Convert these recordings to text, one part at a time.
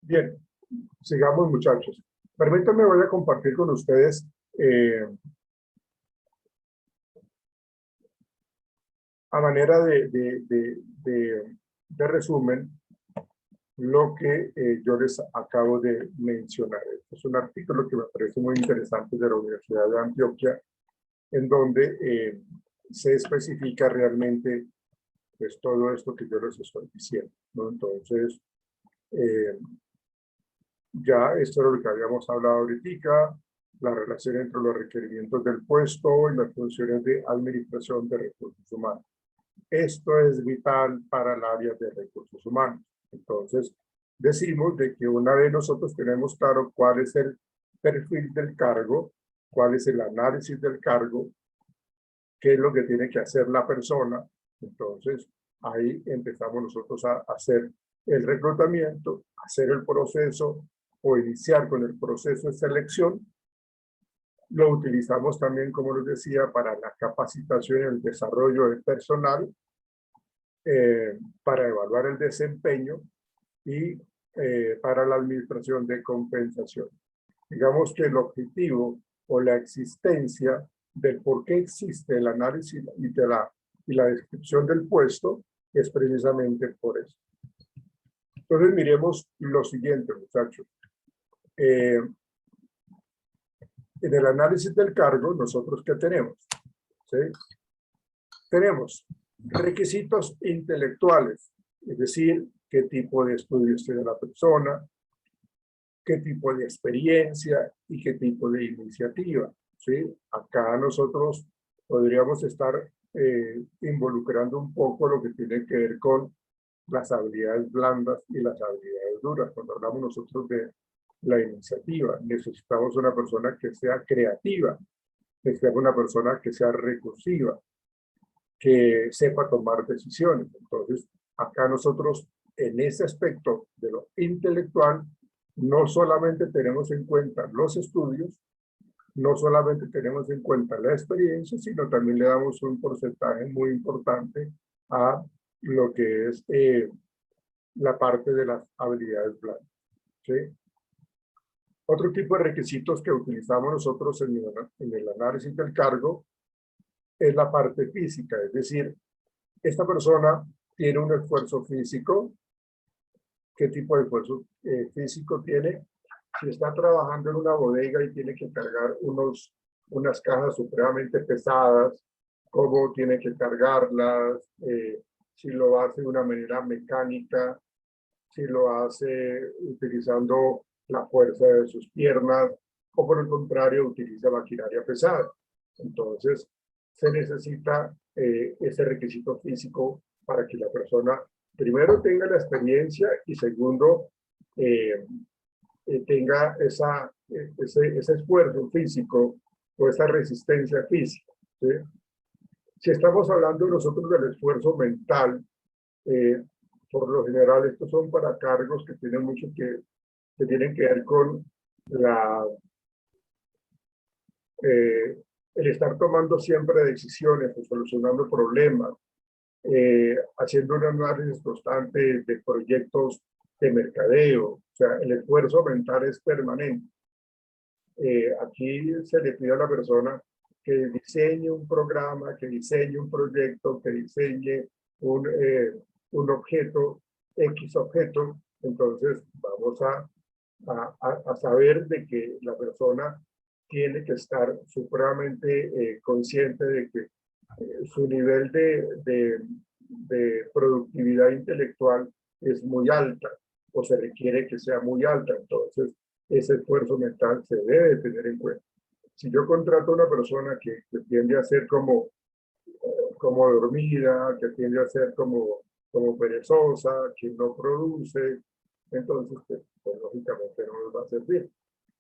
Bien, sigamos muchachos. Permítanme, voy a compartir con ustedes a manera de resumen lo que yo les acabo de mencionar. Este es un artículo que me parece muy interesante de la Universidad de Antioquia, en donde se especifica realmente pues, todo esto que yo les estoy diciendo, ¿no? Entonces, ya esto es lo que habíamos hablado ahorita, la relación entre los requerimientos del puesto y las funciones de administración de recursos humanos. Esto es vital para el área de recursos humanos. Entonces, decimos de que una vez nosotros tenemos claro cuál es el perfil del cargo, cuál es el análisis del cargo, qué es lo que tiene que hacer la persona, entonces ahí empezamos nosotros a hacer el reclutamiento, hacer el proceso o iniciar con el proceso de selección. Lo utilizamos también, como les decía, para la capacitación y el desarrollo del personal, para evaluar el desempeño y para la administración de compensación. Digamos que el objetivo o la existencia del por qué existe el análisis y la descripción del puesto es precisamente por eso. Entonces miremos lo siguiente, muchachos. En el análisis del cargo, ¿nosotros qué tenemos? ¿Sí? Tenemos requisitos intelectuales, es decir, qué tipo de estudios tiene la persona, qué tipo de experiencia y qué tipo de iniciativa. ¿Sí? Acá nosotros podríamos estar involucrando un poco lo que tiene que ver con las habilidades blandas y las habilidades duras. Cuando hablamos nosotros de la iniciativa, necesitamos una persona que sea creativa, necesitamos una persona que sea recursiva, que sepa tomar decisiones. Entonces, acá nosotros, en ese aspecto de lo intelectual, no solamente tenemos en cuenta los estudios, no solamente tenemos en cuenta la experiencia, sino también le damos un porcentaje muy importante a lo que es la parte de las habilidades blandas. ¿Sí? Otro tipo de requisitos que utilizamos nosotros en el análisis del cargo es la parte física, es decir, esta persona tiene un esfuerzo físico. ¿Qué tipo de esfuerzo físico tiene? Si está trabajando en una bodega y tiene que cargar unas cajas supremamente pesadas, ¿cómo tiene que cargarlas? Si lo hace de una manera mecánica, si lo hace utilizando la fuerza de sus piernas, o por el contrario, utiliza maquinaria pesada. Entonces, se necesita ese requisito físico para que la persona, primero, tenga la experiencia y segundo, tenga ese esfuerzo físico o esa resistencia física. ¿Sí? Si estamos hablando nosotros del esfuerzo mental, por lo general estos son para cargos que tienen mucho que tienen que ver con el estar tomando siempre decisiones o solucionando problemas, haciendo un análisis constante de proyectos de mercadeo. O sea, el esfuerzo mental es permanente. Aquí se le pide a la persona que diseñe un programa, que diseñe un proyecto, que diseñe un objeto, X objeto. Entonces vamos a saber de que la persona tiene que estar supremamente consciente de que su nivel de productividad intelectual es muy alta o se requiere que sea muy alta. Entonces, ese esfuerzo mental se debe tener en cuenta. Si yo contrato a una persona que tiende a ser como dormida, que tiende a ser como perezosa, que no produce, entonces, pues, lógicamente no nos va a servir.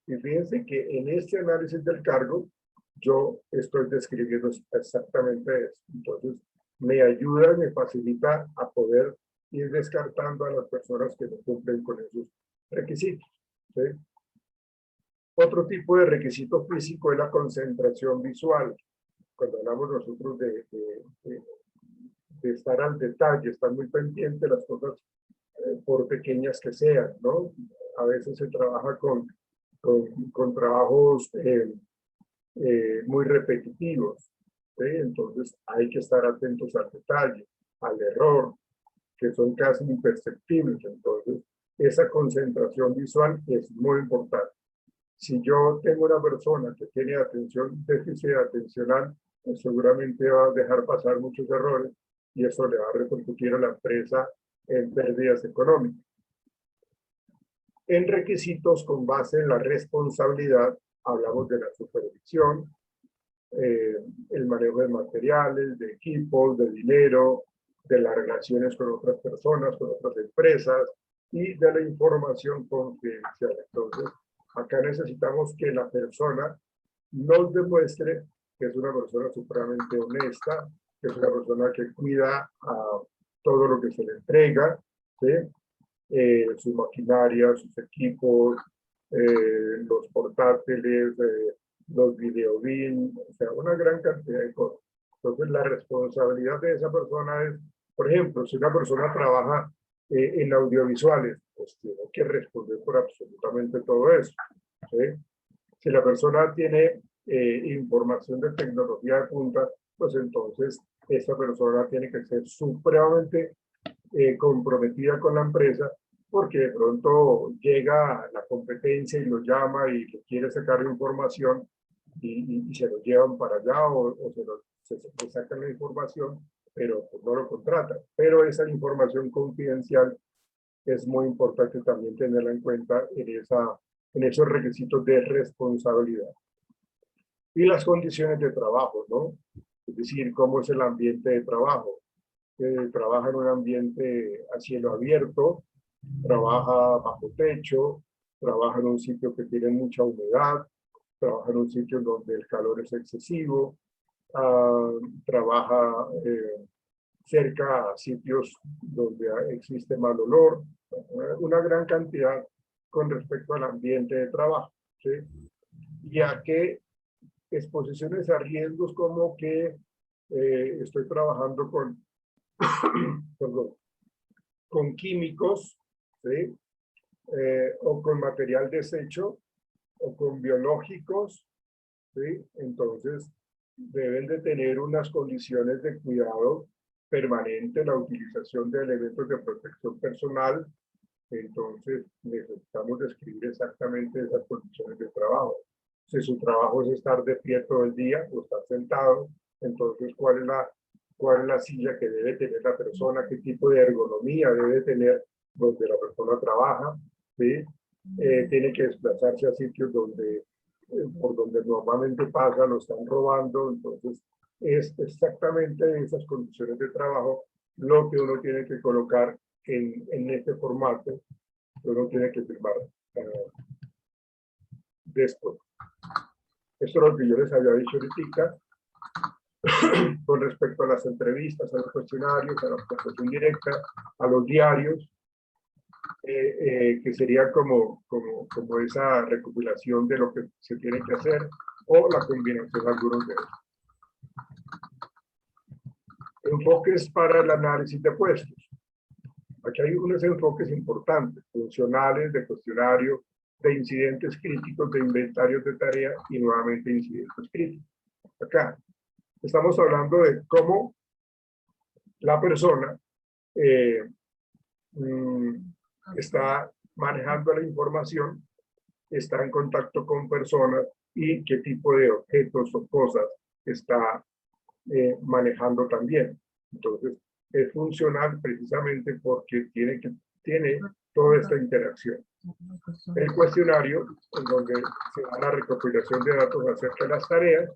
Y fíjense que en este análisis del cargo, yo estoy describiendo exactamente eso. Entonces, me ayuda, me facilita a poder ir descartando a las personas que no cumplen con esos requisitos. ¿Sí? Otro tipo de requisito físico es la concentración visual. Cuando hablamos nosotros de estar al detalle, estar muy pendiente de las cosas por pequeñas que sean, ¿no? A veces se trabaja con trabajos muy repetitivos, ¿sí? Entonces hay que estar atentos al detalle, al error, que son casi imperceptibles. Entonces, esa concentración visual es muy importante. Si yo tengo una persona que tiene déficit atencional, pues seguramente va a dejar pasar muchos errores y eso le va a repercutir a la empresa en pérdidas económicas. En requisitos con base en la responsabilidad, hablamos de la supervisión, el manejo de materiales, de equipos, de dinero, de las relaciones con otras personas, con otras empresas y de la información confidencial. Entonces, acá necesitamos que la persona nos demuestre que es una persona supremamente honesta, que es una persona que cuida todo lo que se le entrega, ¿sí? Su maquinaria, sus equipos, los portátiles, los videobeams, o sea, una gran cantidad de cosas. Entonces, la responsabilidad de esa persona es, por ejemplo, si una persona trabaja en audiovisuales, pues tiene que responder por absolutamente todo eso, ¿sí? Si la persona tiene información de tecnología de punta, pues entonces esa persona tiene que ser supremamente comprometida con la empresa, porque de pronto llega la competencia y lo llama y le quiere sacar información y se lo llevan para allá o se sacan la información, pero pues no lo contratan. Pero esa información confidencial es muy importante también tenerla en cuenta en esos requisitos de responsabilidad. Y las condiciones de trabajo, ¿no? Es decir, cómo es el ambiente de trabajo. Trabaja en un ambiente a cielo abierto, trabaja bajo techo, trabaja en un sitio que tiene mucha humedad, trabaja en un sitio donde el calor es excesivo, trabaja cerca a sitios donde existe mal olor, una gran cantidad con respecto al ambiente de trabajo, ¿sí? Y a qué exposiciones a riesgos como que estoy trabajando perdón, con químicos, ¿sí? O con material desecho, o con biológicos, ¿sí? Entonces, deben de tener unas condiciones de cuidado permanente, la utilización de elementos de protección personal. Entonces, necesitamos describir exactamente esas condiciones de trabajo. Si su trabajo es estar de pie todo el día o estar sentado, entonces, ¿cuál es la silla que debe tener la persona? ¿Qué tipo de ergonomía debe tener donde la persona trabaja? ¿Sí? Tiene que desplazarse a sitios por donde normalmente pasa, lo están robando. Entonces, es exactamente en esas condiciones de trabajo lo que uno tiene que colocar en este formato, uno tiene que firmar después. Esto es lo que yo les había dicho ahorita con respecto a las entrevistas, a los cuestionarios, a la prospección directa, a los diarios, que sería como esa recopilación de lo que se tiene que hacer o la combinación de algunos de ellos. Enfoques para el análisis de puestos. Aquí hay unos enfoques importantes, funcionales, de cuestionario, de incidentes críticos, de inventarios de tarea y nuevamente incidentes críticos. Acá estamos hablando de cómo la persona está manejando la información, está en contacto con personas y qué tipo de objetos o cosas está manejando también. Entonces, es funcional precisamente porque tiene toda esta interacción. El cuestionario, en donde se da la recopilación de datos acerca de las tareas,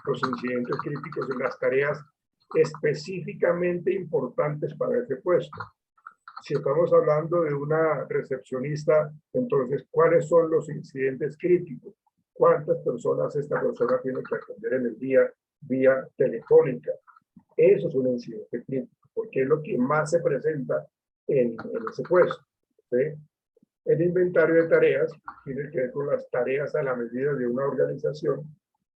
los incidentes críticos en las tareas específicamente importantes para ese puesto. Si estamos hablando de una recepcionista, entonces, ¿cuáles son los incidentes críticos? ¿Cuántas personas esta persona tiene que atender en el día vía telefónica? Eso es un incidente crítico, porque es lo que más se presenta en ese puesto, ¿sí? El inventario de tareas tiene que ver con las tareas a la medida de una organización,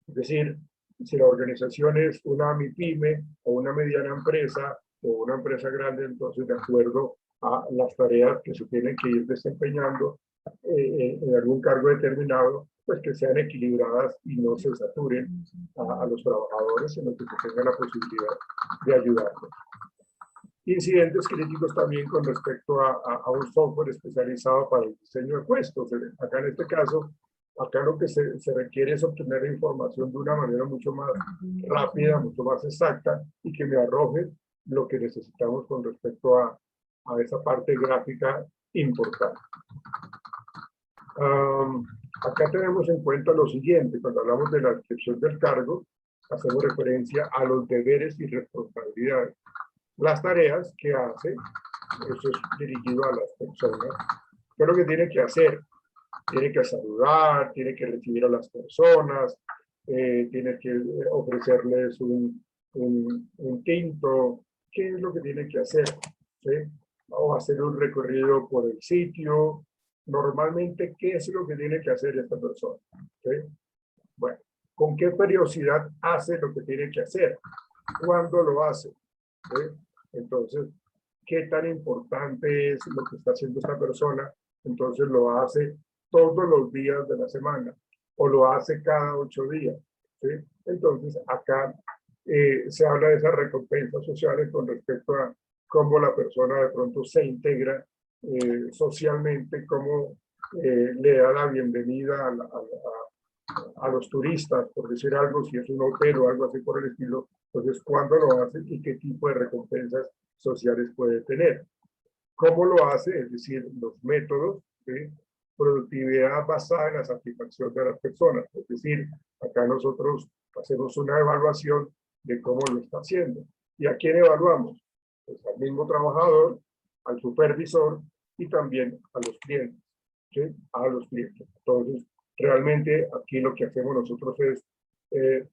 es decir, si la organización es una MIPYME o una mediana empresa o una empresa grande, entonces de acuerdo a las tareas que se tienen que ir desempeñando en algún cargo determinado, pues que sean equilibradas y no se saturen a los trabajadores, sino que se tenga la posibilidad de ayudarlos. Incidentes críticos también con respecto a un software especializado para el diseño de puestos. Acá en este caso, acá lo que se requiere es obtener la información de una manera mucho más rápida, mucho más exacta y que me arroje lo que necesitamos con respecto a esa parte gráfica importante. Acá tenemos en cuenta lo siguiente: cuando hablamos de la descripción del cargo, hacemos referencia a los deberes y responsabilidades. Las tareas que hace, eso es dirigido a las personas. ¿Qué es lo que tiene que hacer? Tiene que saludar, tiene que recibir a las personas, tiene que ofrecerles un tinto. ¿Qué es lo que tiene que hacer? ¿Sí? O hacer un recorrido por el sitio. Normalmente, ¿qué es lo que tiene que hacer esta persona? ¿Sí? Bueno, ¿con qué periodicidad hace lo que tiene que hacer? ¿Cuándo lo hace? ¿Sí? Entonces, ¿qué tan importante es lo que está haciendo esta persona? Entonces lo hace todos los días de la semana o lo hace cada 8 días. ¿Sí? Entonces, acá se habla de esas recompensas sociales con respecto a cómo la persona de pronto se integra socialmente, cómo le da la bienvenida a los turistas, por decir algo, si es un hotel o algo así por el estilo. Entonces, ¿cuándo lo hace y qué tipo de recompensas sociales puede tener? ¿Cómo lo hace? Es decir, los métodos de productividad basada en la satisfacción de las personas. Es decir, acá nosotros hacemos una evaluación de cómo lo está haciendo. ¿Y a quién evaluamos? Pues al mismo trabajador, al supervisor y también a los clientes. ¿Sí? A los clientes. Entonces, realmente aquí lo que hacemos nosotros es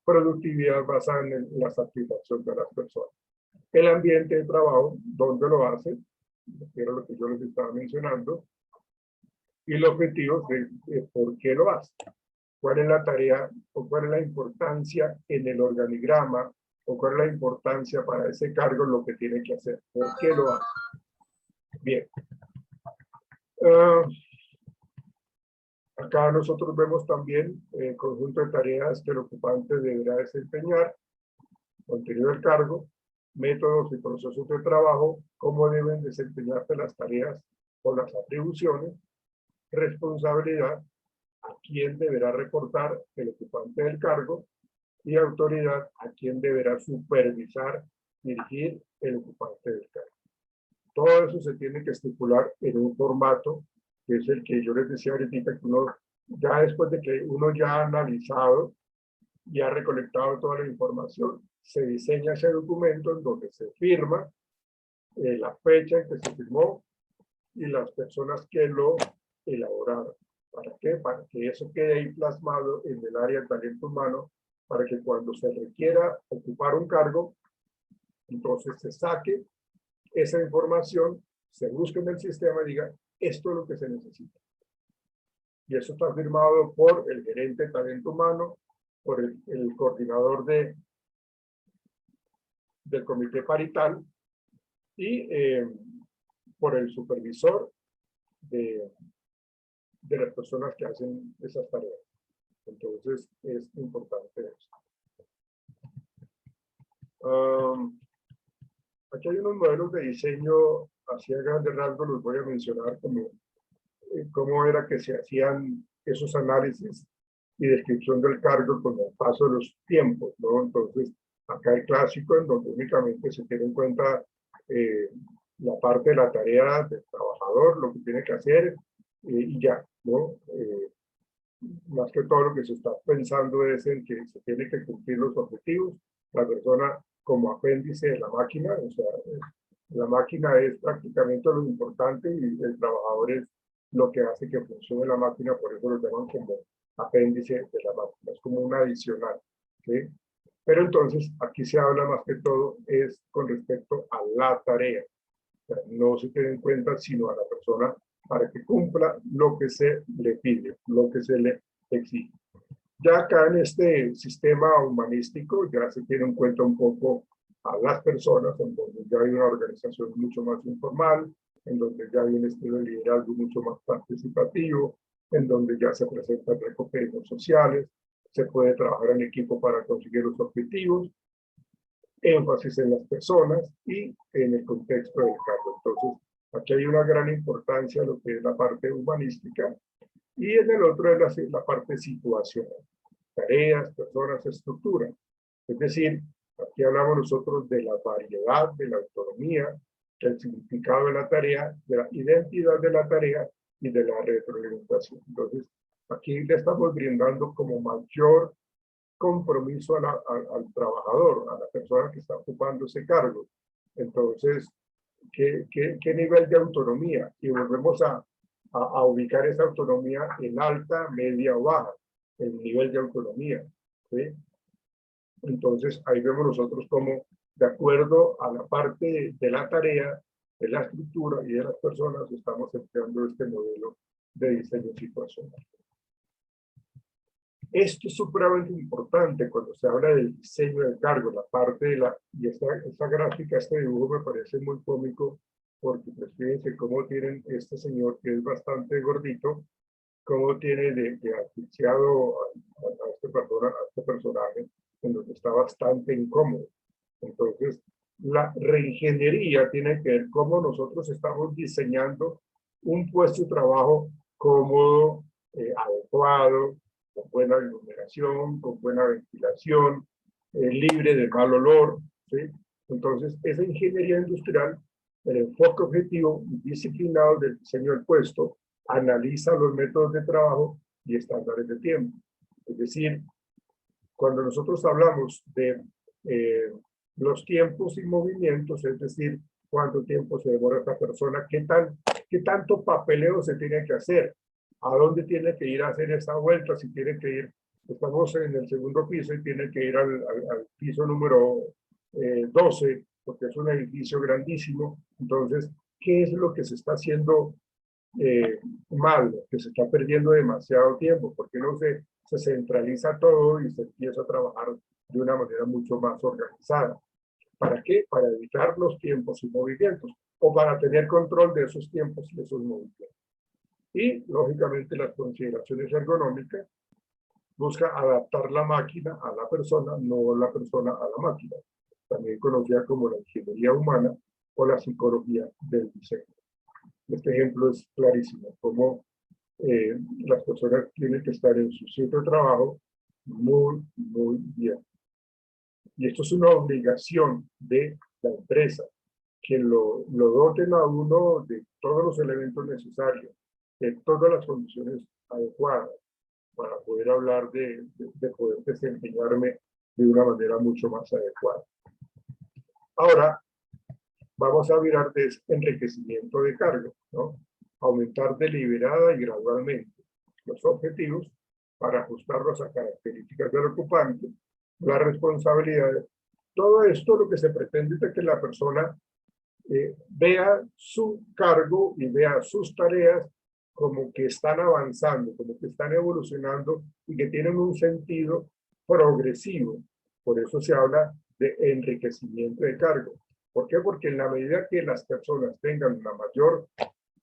productividad basada en la satisfacción de las personas. El ambiente de trabajo, ¿dónde lo hace? Era lo que yo les estaba mencionando. Y el objetivo de por qué lo hace. ¿Cuál es la tarea o cuál es la importancia en el organigrama o cuál es la importancia para ese cargo lo que tiene que hacer? ¿Por qué lo hace? Bien. Acá nosotros vemos también el conjunto de tareas que el ocupante deberá desempeñar, contenido del cargo, métodos y procesos de trabajo, cómo deben desempeñarse las tareas o las atribuciones, responsabilidad, a quién deberá reportar el ocupante del cargo, y autoridad, a quién deberá supervisar, dirigir el ocupante del cargo. Todo eso se tiene que estipular en un formato que es el que yo les decía ahorita, que uno, ya después de que uno ya ha analizado y ha recolectado toda la información, se diseña ese documento en donde se firma la fecha en que se firmó y las personas que lo elaboraron. ¿Para qué? Para que eso quede ahí plasmado en el área de talento humano, para que cuando se requiera ocupar un cargo, entonces se saque esa información, se busque en el sistema y diga, esto es lo que se necesita. Y eso está firmado por el gerente de talento humano, por el coordinador del comité parital y por el supervisor de las personas que hacen esas tareas. Entonces, es importante eso. Aquí hay unos modelos de diseño, así a grandes rasgos los voy a mencionar como cómo era que se hacían esos análisis y descripción del cargo con el paso de los tiempos, ¿no? Entonces, acá el clásico en donde únicamente se tiene en cuenta la parte de la tarea del trabajador, lo que tiene que hacer y ya, ¿no? Más que todo lo que se está pensando es en que se tiene que cumplir los objetivos, la persona como apéndice de la máquina, o sea, la máquina es prácticamente lo importante y el trabajador es lo que hace que funcione la máquina, por eso lo llaman como apéndice de la máquina, es como un adicional, ¿sí? Pero entonces aquí se habla más que todo es con respecto a la tarea, o sea, no se tiene en cuenta sino a la persona para que cumpla lo que se le pide, lo que se le exige. Ya acá en este sistema humanístico ya se tiene en cuenta un poco a las personas, en donde ya hay una organización mucho más informal, en donde ya hay un estilo de liderazgo mucho más participativo, en donde ya se presentan recompensas sociales, se puede trabajar en equipo para conseguir los objetivos, énfasis en las personas y en el contexto del cargo. Entonces, aquí hay una gran importancia lo que es la parte humanística y en el otro es la parte situacional. Tareas, personas, estructura. Es decir, aquí hablamos nosotros de la variedad, de la autonomía, del significado de la tarea, de la identidad de la tarea y de la retroalimentación. Entonces, aquí le estamos brindando como mayor compromiso al trabajador, a la persona que está ocupando ese cargo. Entonces, ¿qué nivel de autonomía? Y volvemos a ubicar esa autonomía en alta, media o baja, el nivel de autonomía. ¿Sí? Entonces, ahí vemos nosotros como, de acuerdo a la parte de la tarea, de la estructura y de las personas, estamos empleando este modelo de diseño situacional. Esto es supremamente importante cuando se habla del diseño del cargo, la parte de la, y esta gráfica, este dibujo me parece muy cómico, porque pues fíjense cómo tienen este señor que es bastante gordito, cómo tiene de asfixiado a este personaje, en donde está bastante incómodo. Entonces, la reingeniería tiene que ver cómo nosotros estamos diseñando un puesto de trabajo cómodo, adecuado, con buena iluminación, con buena ventilación, libre de mal olor, ¿sí? Entonces, esa ingeniería industrial, el enfoque objetivo y disciplinado del diseño del puesto, analiza los métodos de trabajo y estándares de tiempo. Es decir, cuando nosotros hablamos de los tiempos y movimientos, es decir, cuánto tiempo se demora esta persona, qué tanto papeleo se tiene que hacer, a dónde tiene que ir a hacer esa vuelta, si tiene que ir, estamos en el segundo piso y tiene que ir al piso número 12, porque es un edificio grandísimo. Entonces, ¿qué es lo que se está haciendo mal, que se está perdiendo demasiado tiempo? Porque no se centraliza todo y se empieza a trabajar de una manera mucho más organizada. ¿Para qué? Para evitar los tiempos y movimientos, o para tener control de esos tiempos y esos movimientos. Y, lógicamente, las consideraciones ergonómicas busca adaptar la máquina a la persona, no la persona a la máquina, también conocida como la ingeniería humana o la psicología del diseño. Este ejemplo es clarísimo, como las personas tienen que estar en su sitio de trabajo muy bien. Y esto es una obligación de la empresa, que lo doten a uno de todos los elementos necesarios, de todas las condiciones adecuadas, para poder hablar de poder desempeñarme de una manera mucho más adecuada. Ahora, vamos a mirar de enriquecimiento de cargo, ¿no? Aumentar deliberada y gradualmente los objetivos para ajustarlos a características del ocupante, las responsabilidades. Todo esto lo que se pretende es que la persona vea su cargo y vea sus tareas como que están avanzando, como que están evolucionando y que tienen un sentido progresivo. Por eso se habla de enriquecimiento de cargo. ¿Por qué? Porque en la medida que las personas tengan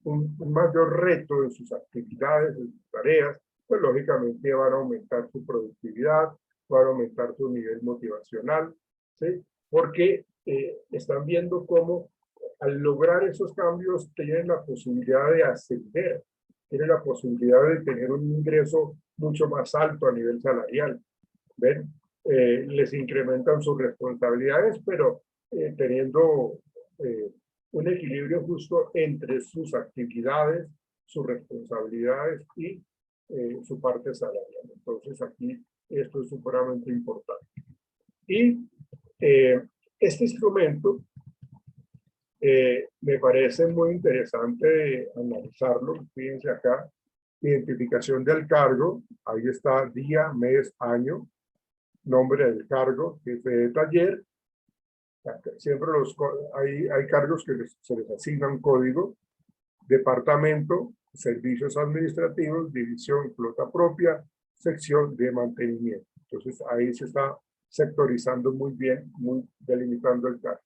un mayor reto en sus actividades, en sus tareas, pues lógicamente van a aumentar su productividad, van a aumentar su nivel motivacional, ¿sí? Porque están viendo cómo al lograr esos cambios tienen la posibilidad de ascender, tienen la posibilidad de tener un ingreso mucho más alto a nivel salarial. ¿Ven? Les incrementan sus responsabilidades, pero teniendo un equilibrio justo entre sus actividades, sus responsabilidades y su parte salarial. Entonces aquí esto es supremamente importante. Y este instrumento me parece muy interesante analizarlo. Fíjense acá, identificación del cargo, ahí está día, mes, año, nombre del cargo, jefe de taller. Siempre hay cargos que se les asigna un código, departamento, servicios administrativos, división, flota propia, sección de mantenimiento. Entonces ahí se está sectorizando muy bien, muy delimitando el cargo.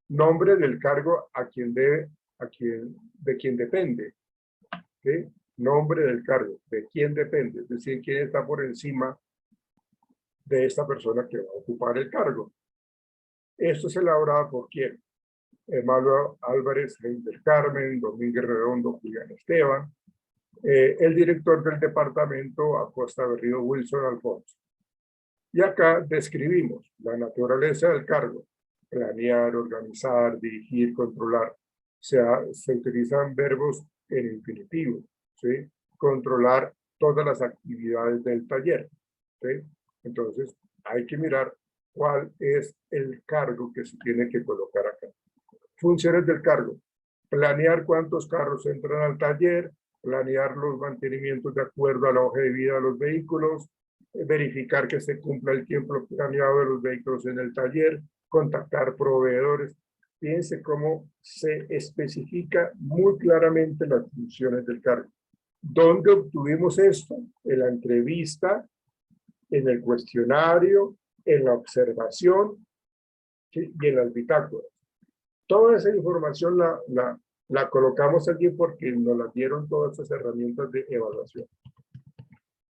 Nombre del cargo a quien de quién depende. ¿Sí? Nombre del cargo, de quién depende, es decir, quién está por encima de esta persona que va a ocupar el cargo. Esto es elaborado por quién. Emanuel Álvarez del Carmen, Domínguez Redondo, Julián Esteban, el director del departamento Acosta Berrío Wilson Alfonso. Y acá describimos la naturaleza del cargo: planear, organizar, dirigir, controlar. Se utilizan verbos en infinitivo, ¿sí? Controlar todas las actividades del taller, ¿sí? Entonces, hay que mirar cuál es el cargo que se tiene que colocar acá. Funciones del cargo: planear cuántos carros entran al taller, planear los mantenimientos de acuerdo a la hoja de vida de los vehículos, verificar que se cumpla el tiempo planeado de los vehículos en el taller, contactar proveedores. Fíjense cómo se especifica muy claramente las funciones del cargo. ¿Dónde obtuvimos esto? En la entrevista, en el cuestionario, en la observación, ¿sí? Y en las bitácoras. Toda esa información la colocamos allí porque nos la dieron todas esas herramientas de evaluación.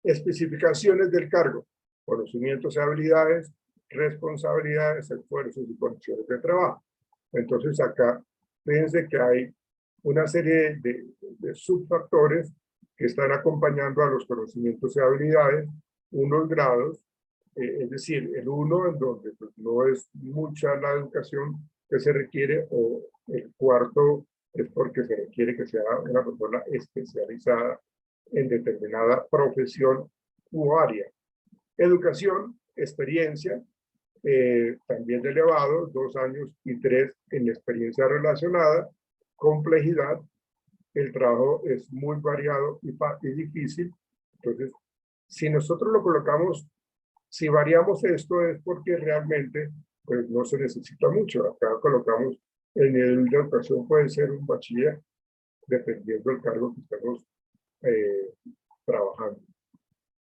Especificaciones del cargo: conocimientos y habilidades, responsabilidades, esfuerzos y condiciones de trabajo. Entonces acá, fíjense que hay una serie de subfactores que están acompañando a los conocimientos y habilidades, unos grados, es decir, el 1 en donde pues, no es mucha la educación que se requiere, o el cuarto es porque se requiere que sea una persona especializada en determinada profesión u área. Educación, experiencia, también de elevado, 2 años y 3 en experiencia relacionada. Complejidad, el trabajo es muy variado y difícil. Entonces, si nosotros lo colocamos, si variamos esto es porque realmente pues, no se necesita mucho. Acá colocamos el nivel de educación, puede ser un bachiller, dependiendo del cargo que estemos trabajando.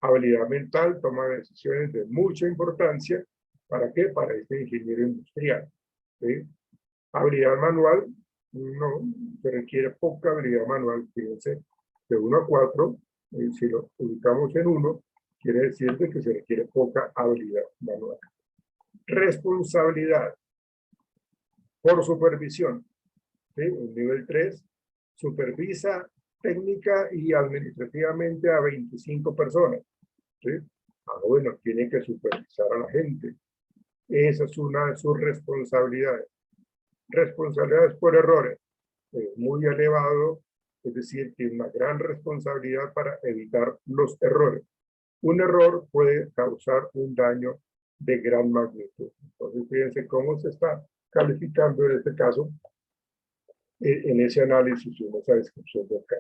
Habilidad mental, toma de decisiones de mucha importancia. ¿Para qué? Para este ingeniero industrial. ¿Sí? Habilidad manual, no, se requiere poca habilidad manual. Fíjense, de 1 a 4, si lo ubicamos en 1, quiere decir que se requiere poca habilidad manual. Responsabilidad por supervisión. ¿Sí? Un nivel 3, supervisa técnica y administrativamente a 25 personas. ¿Sí? Bueno, tiene que supervisar a la gente. Esa es una de sus responsabilidades. Responsabilidades por errores, muy elevado, es decir, tiene una gran responsabilidad para evitar los errores. Un error puede causar un daño de gran magnitud. Entonces, fíjense cómo se está calificando en este caso, en ese análisis y en esa descripción de acá.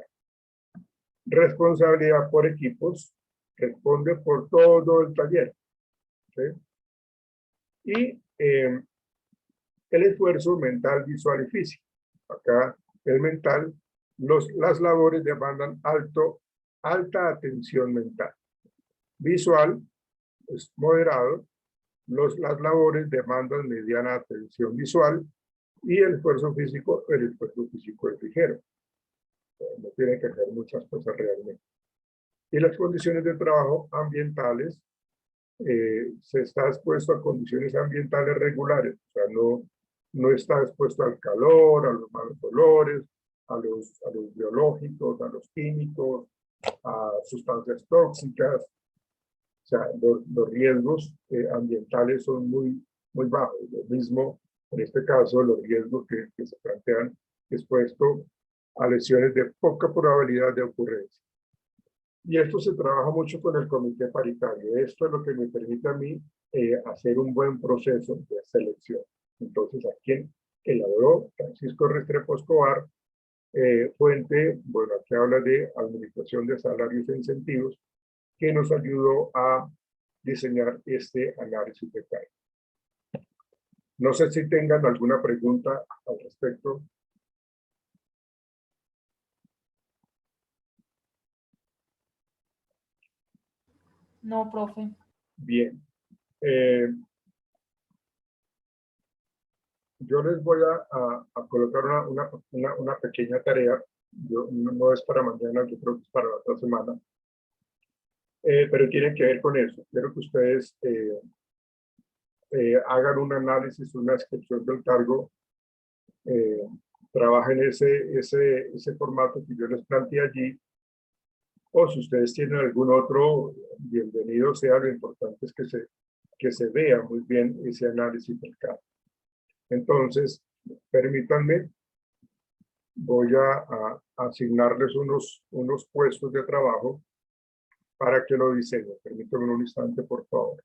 Responsabilidad por equipos, responde por todo el taller. ¿Sí? Y el esfuerzo mental, visual y físico. Acá el mental, las labores demandan alta atención mental. Visual es moderado, las labores demandan mediana atención visual, y el esfuerzo físico es ligero. No tiene que hacer muchas cosas realmente. Y las condiciones de trabajo ambientales, se está expuesto a condiciones ambientales regulares, o sea, no está expuesto al calor, a los malos olores, a los biológicos, a los químicos, a sustancias tóxicas. O sea, los riesgos ambientales son muy bajos. Lo mismo, en este caso, los riesgos que se plantean expuesto a lesiones de poca probabilidad de ocurrencia. Y esto se trabaja mucho con el comité paritario. Esto es lo que me permite a mí hacer un buen proceso de selección. Entonces, aquí elaboró Francisco Restrepo Escobar, fuente, bueno, aquí habla de administración de salarios e incentivos, que nos ayudó a diseñar este análisis de carga. No sé si tengan alguna pregunta al respecto. No, profe. Bien. yo les voy a colocar una pequeña tarea. No es para mañana, yo creo que es para la otra semana. Pero tiene que ver con eso. Quiero que ustedes hagan un análisis, una descripción del cargo, trabajen ese formato que yo les planteé allí, o si ustedes tienen algún otro, bienvenido sea. Lo importante es que se vea muy bien ese análisis del cargo. Entonces, permítanme, voy a asignarles unos puestos de trabajo para que lo diseñen. Permítanme un instante, por favor.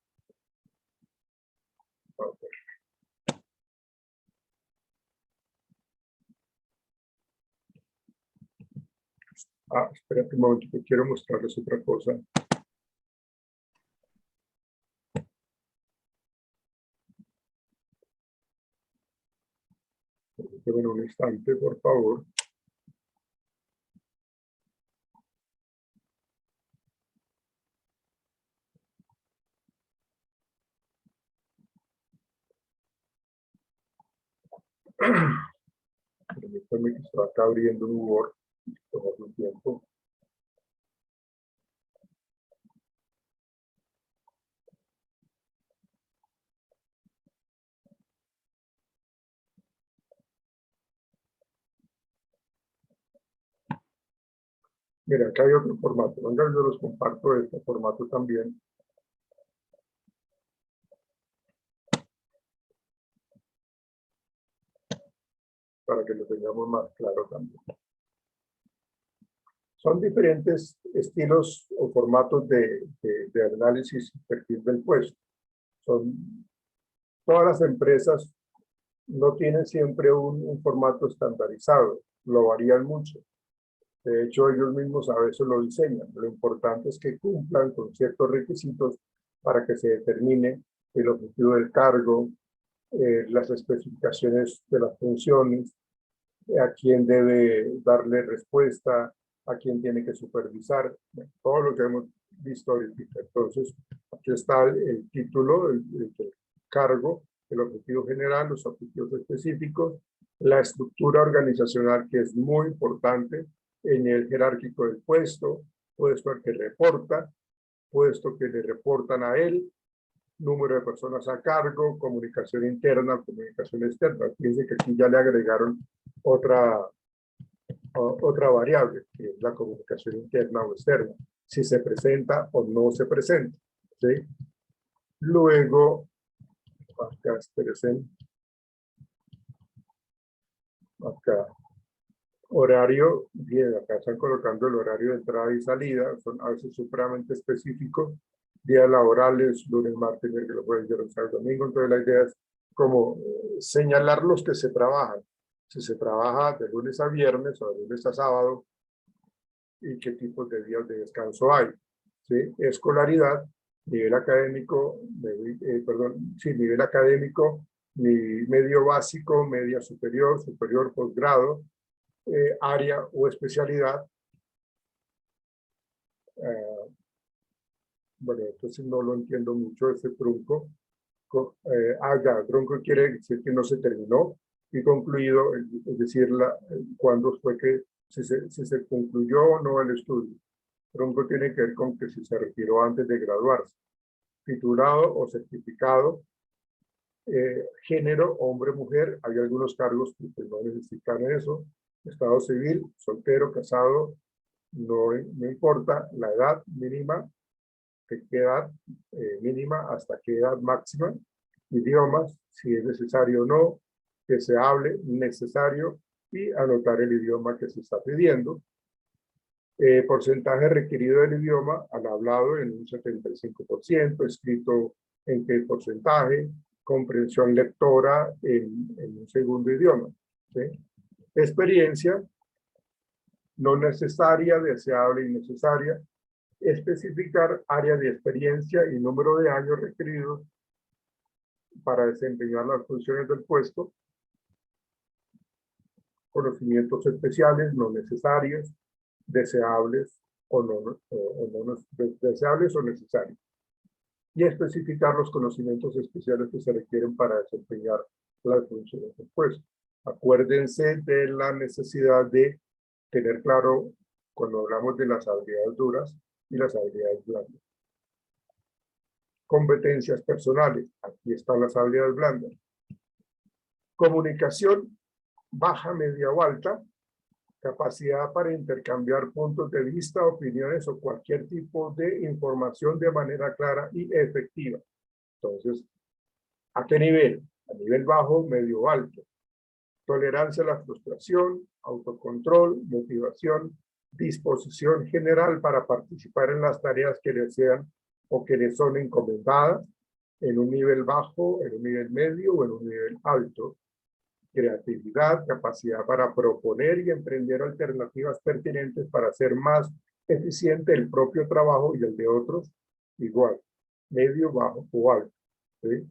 Espérate un momento, que quiero mostrarles otra cosa. Permítanme un instante, por favor. Permítanme que estoy acá abriendo un Word. Toma un tiempo. Mira, acá hay otro formato. Venga, yo los comparto de este formato también. Para que lo tengamos más claro también. Son diferentes estilos o formatos de análisis y perfil del puesto. Todas las empresas no tienen siempre un formato estandarizado, lo varían mucho. De hecho, ellos mismos a veces lo diseñan. Lo importante es que cumplan con ciertos requisitos para que se determine el objetivo del cargo, las especificaciones de las funciones, a quién debe darle respuesta, a quién tiene que supervisar, todo lo que hemos visto ahorita. Entonces, aquí está el título, el cargo, el objetivo general, los objetivos específicos, la estructura organizacional, que es muy importante, en el jerárquico del puesto, puesto al que reporta, puesto que le reportan a él, número de personas a cargo, comunicación interna, comunicación externa. Fíjense que aquí ya le agregaron otra variable, que es la comunicación interna o externa, si se presenta o no se presenta, ¿sí? Luego, acá, espérense, acá, horario, bien, acá están colocando el horario de entrada y salida, son a veces supremamente específicos, días laborales, lunes, martes, miércoles, jueves, viernes, sábado, domingo. Entonces la idea es como señalar los que se trabajan. Si se trabaja de lunes a viernes o de lunes a sábado, y qué tipos de días de descanso hay, ¿sí? Escolaridad, nivel académico, nivel académico, medio básico, media superior, superior, posgrado, área o especialidad. Bueno, entonces no lo entiendo mucho ese trunco. Ya, tronco quiere decir que no se terminó y concluido, es decir, cuándo fue que, si se concluyó o no el estudio. Tronco tiene que ver con que si se retiró antes de graduarse. Titulado o certificado. Género, hombre, mujer. Hay algunos cargos que pues, no necesitan eso. Estado civil, soltero, casado, no importa. La edad mínima, de qué edad mínima hasta qué edad máxima. Idiomas, si es necesario o no, que se hable, necesario, y anotar el idioma que se está pidiendo. Porcentaje requerido del idioma al hablado en un 75%, escrito en qué porcentaje, comprensión lectora en un segundo idioma, ¿sí? Experiencia no necesaria, deseable y necesaria. Especificar área de experiencia y número de años requeridos para desempeñar las funciones del puesto. Conocimientos especiales no necesarios, deseables o no deseables o necesarios. Y especificar los conocimientos especiales que se requieren para desempeñar las funciones del puesto. Acuérdense de la necesidad de tener claro cuando hablamos de las habilidades duras y las habilidades blandas. Competencias personales. Aquí están las habilidades blandas. Comunicación baja, media o alta. Capacidad para intercambiar puntos de vista, opiniones o cualquier tipo de información de manera clara y efectiva. Entonces, ¿a qué nivel? A nivel bajo, medio o alto. Tolerancia a la frustración, autocontrol, motivación, disposición general para participar en las tareas que les sean o que les son encomendadas, en un nivel bajo, en un nivel medio o en un nivel alto. Creatividad, capacidad para proponer y emprender alternativas pertinentes para hacer más eficiente el propio trabajo y el de otros, igual, medio, bajo o alto. ¿Sí?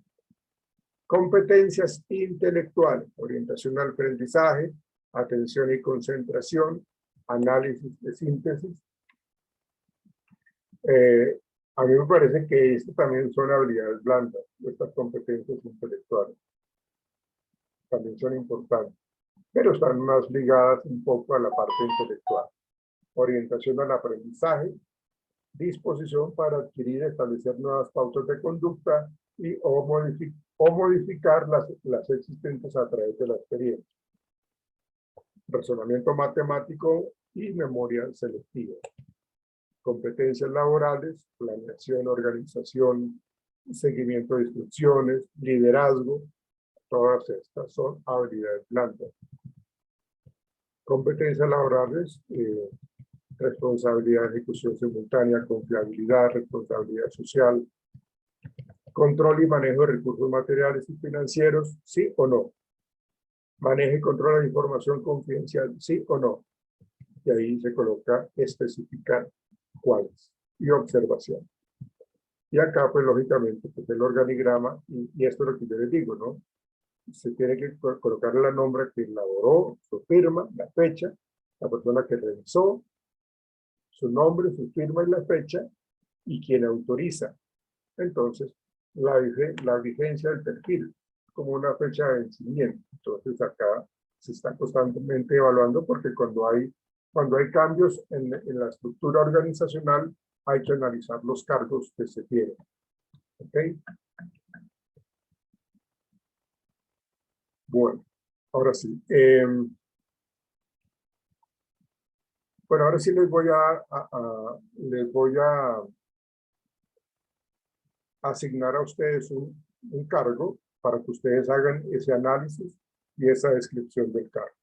Competencias intelectuales, orientación al aprendizaje, atención y concentración, análisis de síntesis. A mí me parece que esto también son habilidades blandas, estas competencias intelectuales. También son importantes, pero están más ligadas un poco a la parte intelectual. Orientación al aprendizaje, disposición para adquirir y establecer nuevas pautas de conducta y o modificar las existentes a través de la experiencia. Razonamiento matemático y memoria selectiva. Competencias laborales, planeación, organización, seguimiento de instrucciones, liderazgo. Todas estas son habilidades blandas. Competencias laborales, responsabilidad de ejecución simultánea, confiabilidad, responsabilidad social, control y manejo de recursos materiales y financieros, sí o no. Manejo y control de información confidencial, sí o no. Y ahí se coloca especificar cuáles y observación. Y acá, pues lógicamente, pues el organigrama, y esto es lo que yo les digo, ¿no? Se tiene que colocar la nombre que elaboró, su firma, la fecha, la persona que revisó, su nombre, su firma y la fecha, y quien autoriza. Entonces, la vigencia del perfil, como una fecha de vencimiento. Entonces, acá se está constantemente evaluando porque cuando hay cambios en la estructura organizacional, hay que analizar los cargos que se tienen. ¿Ok? Bueno, ahora sí. Bueno, ahora sí les voy a asignar a ustedes un cargo para que ustedes hagan ese análisis y esa descripción del cargo.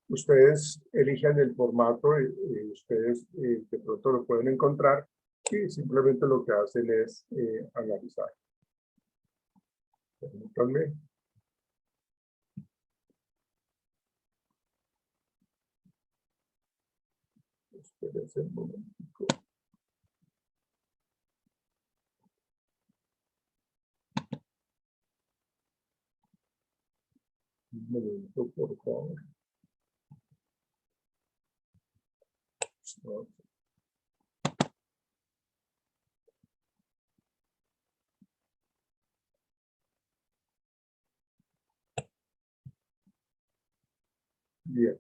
Ustedes eligen el formato, ustedes de pronto lo pueden encontrar y simplemente lo que hacen es analizar. Permítanme. Espérense un momentico. Un momento, por favor. Bien.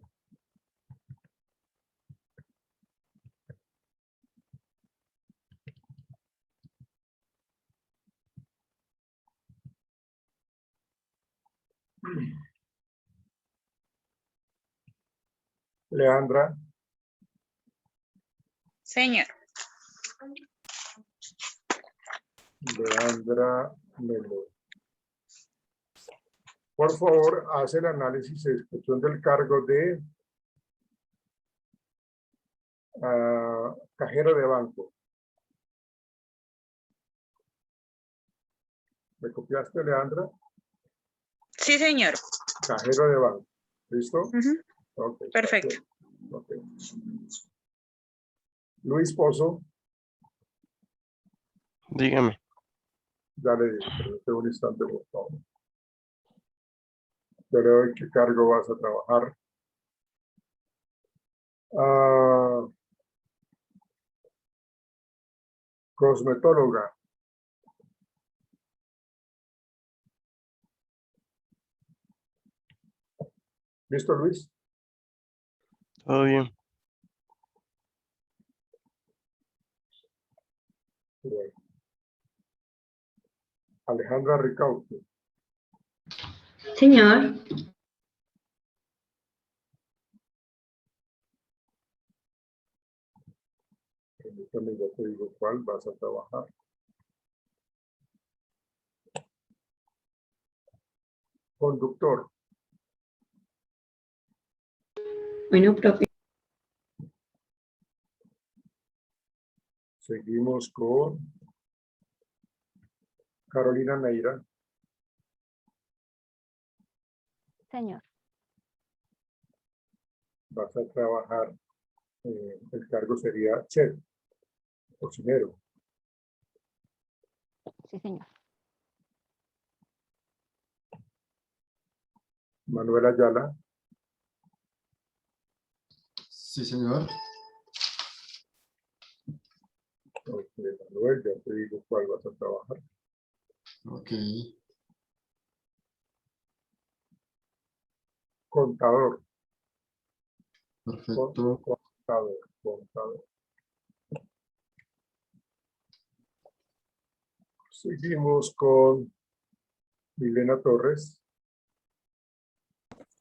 Leandra. Señor. Leandra Melo. Por favor, hace el análisis y descripción del cargo de cajero de banco. ¿Me copiaste, Leandra? Sí, señor. Cajero de banco. ¿Listo? Okay, Perfecto. Okay. Luis Pozo. Dígame. Ya le digo, pero un instante, por favor. Yo le doy qué cargo vas a trabajar. Cosmetóloga. ¿Listo, Luis? Todo bien. Bueno. Alejandra Ricaute. Señor, Permítame, ya te digo cuál vas a trabajar. Conductor. bueno, profe. Seguimos con Carolina Neira. Señor, Vas a trabajar, el cargo sería chef, cocinero. sí, señor. Manuel Ayala. Sí, señor. Ok, Manuel, ya te digo cuál vas a trabajar. Ok. Contador. Perfecto. Contador. Seguimos con Milena Torres.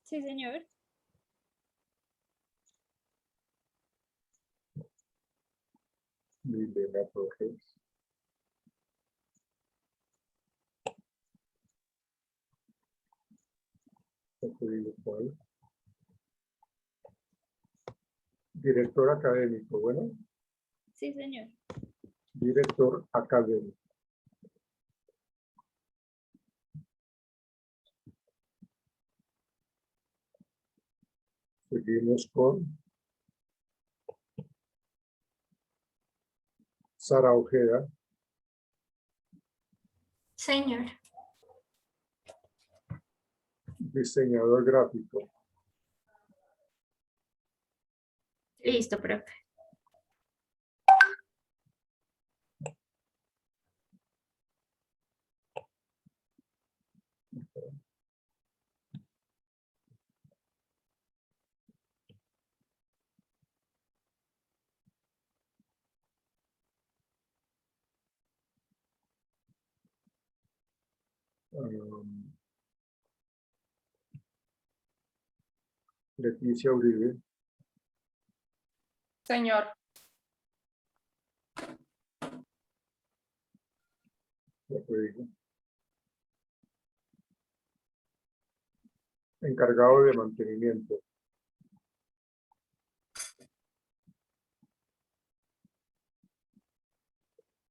Sí, señor. Milena Torres. Ya te digo cuál. Director académico, bueno, Sí, señor. director académico. Seguimos con Sara Ojeda. Señor. Diseñador gráfico. Listo, profe. Leticia Uribe. Señor. Ya te digo. Encargado de mantenimiento.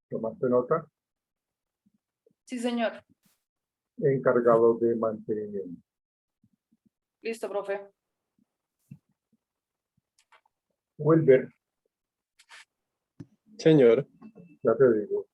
¿Tomaste nota? Sí, señor. Encargado de mantenimiento. Listo, profe. Wilber, Señor. ya te digo.